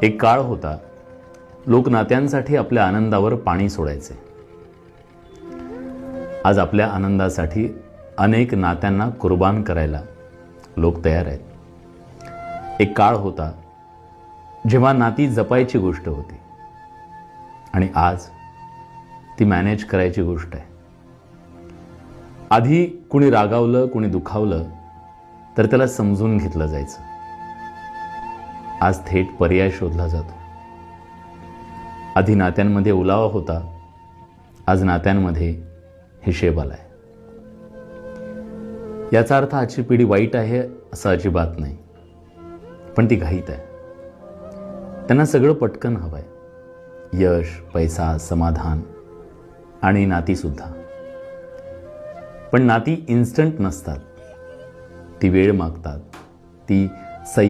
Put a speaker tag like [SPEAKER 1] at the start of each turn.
[SPEAKER 1] एक काळ होता, लोक नात्यांसाठी आपल्या आनंदावर पाणी सोडायचे. आज आपल्या आनंदासाठी अनेक नात्यांना कुर्बान करायला लोक तयार आहेत. एक काळ होता जेव्हा नाती जपायची गोष्ट होती आणि आज ती मॅनेज करायची गोष्ट आहे. आधी कुणी रागावलं, कुणी दुखावलं तर त्याला समजून घेतलं जायचं. आज थेट पर्याय शोधला जातो. आधी नात्यांमध्ये ओलावा होता, आज नात्यांमध्ये हिशेब आलाय. याचा अर्थ आजची पिढी वाईट आहे असं अजिबात नाही, पण ती घाईत आहे. त्यांना सगळं पटकन हवंय, यश, पैसा, समाधान आणि नातीसुद्धा. पण नाती इन्स्टंट नसतात. ती वेळ मागतात, ती